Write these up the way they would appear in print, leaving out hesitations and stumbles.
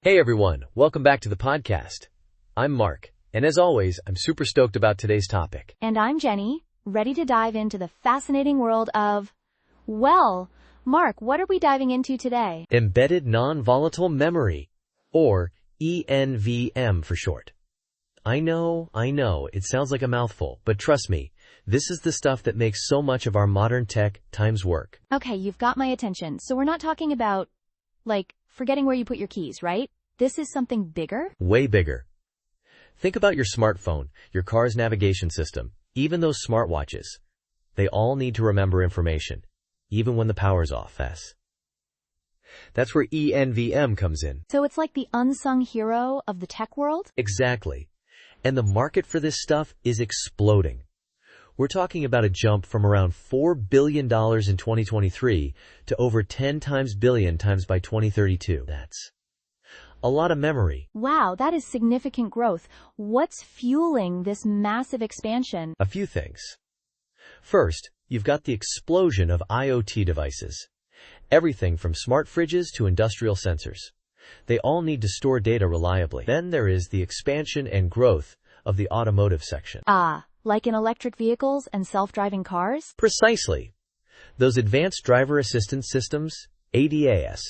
Hey everyone, welcome back to the podcast. I'm Mark, and as always, I'm super stoked about today's topic. And I'm Jenny, ready to dive into the fascinating world of, well, Mark, what are we diving into today? Embedded Non-Volatile Memory, or eNVM for short. I know, it sounds like a mouthful, but trust me, this is the stuff that makes so much of our modern tech times work. Okay, you've got my attention. So we're not talking about, forgetting where you put your keys, right? This is something bigger? Way bigger. Think about your smartphone, your car's navigation system, even those smartwatches. They all need to remember information, even when the power's off. That's where eNVM comes in. So it's like the unsung hero of the tech world? Exactly. And the market for this stuff is exploding. We're talking about a jump from around $4 billion in 2023 to over 10 times billion times by 2032. That's a lot of memory. Wow, that is significant growth. What's fueling this massive expansion? A few things. First, you've got the explosion of IoT devices. Everything from smart fridges to industrial sensors. They all need to store data reliably. Then there is the expansion and growth of the automotive section. Like in electric vehicles and self-driving cars? Precisely. Those advanced driver assistance systems, ADAS,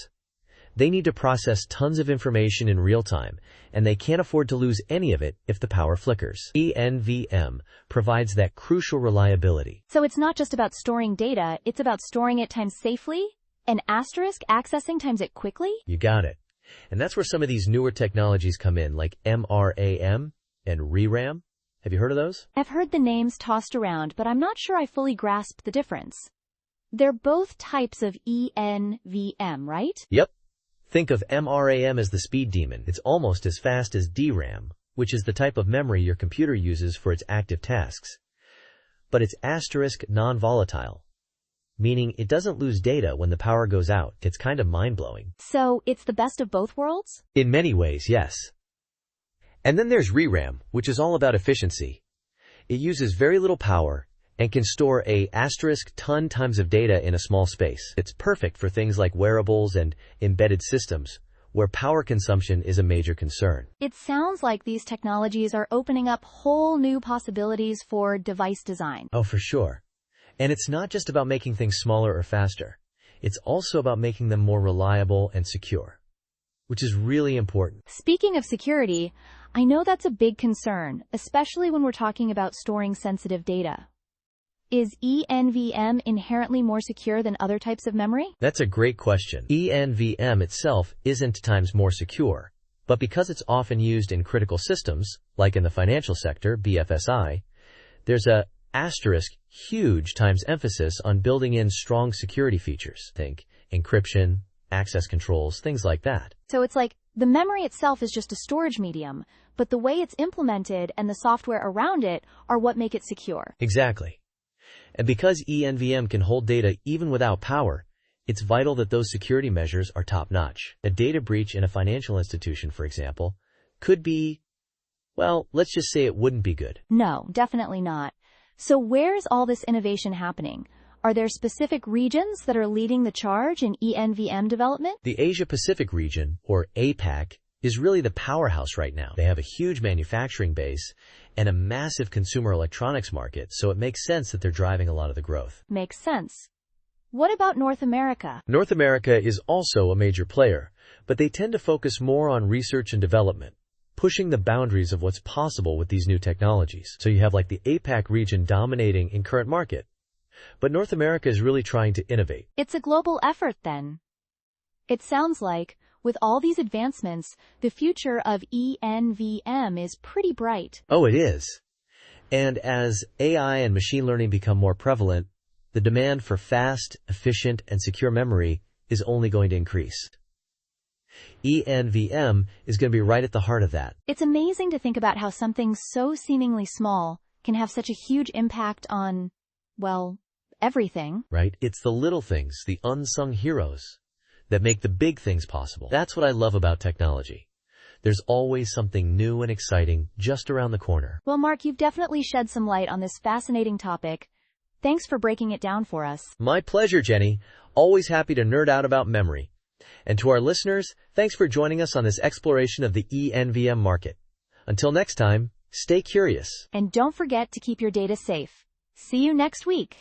they need to process tons of information in real time, and they can't afford to lose any of it if the power flickers. eNVM provides that crucial reliability. So it's not just about storing data, it's about storing it times safely? And asterisk accessing times it quickly? You got it. And that's where some of these newer technologies come in, like MRAM and ReRAM. Have you heard of those? I've heard the names tossed around, but I'm not sure I fully grasp the difference. They're both types of eNVM, right? Yep. Think of MRAM as the speed demon. It's almost as fast as DRAM, which is the type of memory your computer uses for its active tasks. But it's asterisk non-volatile, meaning it doesn't lose data when the power goes out. It's kind of mind-blowing. So it's the best of both worlds? In many ways, yes. And then there's ReRAM, which is all about efficiency. It uses very little power and can store a asterisk ton times of data in a small space. It's perfect for things like wearables and embedded systems, where power consumption is a major concern. It sounds like these technologies are opening up whole new possibilities for device design. Oh, for sure. And it's not just about making things smaller or faster. It's also about making them more reliable and secure, which is really important. Speaking of security, I know that's a big concern, especially when we're talking about storing sensitive data. Is eNVM inherently more secure than other types of memory? That's a great question. eNVM itself isn't times more secure, but because it's often used in critical systems, like in the financial sector, BFSI, there's a asterisk huge times emphasis on building in strong security features. Think encryption, access controls, things like that. So it's like the memory itself is just a storage medium, but the way it's implemented and the software around it are what make it secure. Exactly. And because eNVM can hold data even without power, it's vital that those security measures are top-notch. A data breach in a financial institution, for example, could be, well, let's just say it wouldn't be good. No, definitely not. So where's all this innovation happening? Are there specific regions that are leading the charge in eNVM development? The Asia-Pacific region, or APAC, is really the powerhouse right now. They have a huge manufacturing base and a massive consumer electronics market, so it makes sense that they're driving a lot of the growth. Makes sense. What about North America? North America is also a major player, but they tend to focus more on research and development, pushing the boundaries of what's possible with these new technologies. So you have like the APAC region dominating in current market, but North America is really trying to innovate. It's a global effort then. It sounds like, with all these advancements, the future of eNVM is pretty bright. Oh, it is. And as AI and machine learning become more prevalent, the demand for fast, efficient, and secure memory is only going to increase. eNVM is going to be right at the heart of that. It's amazing to think about how something so seemingly small can have such a huge impact on, well, everything. Right? It's the little things, the unsung heroes, that make the big things possible. That's what I love about technology. There's always something new and exciting just around the corner. Well, Mark, you've definitely shed some light on this fascinating topic. Thanks for breaking it down for us. My pleasure, Jenny. Always happy to nerd out about memory. And to our listeners, thanks for joining us on this exploration of the eNVM market. Until next time, stay curious. And don't forget to keep your data safe. See you next week.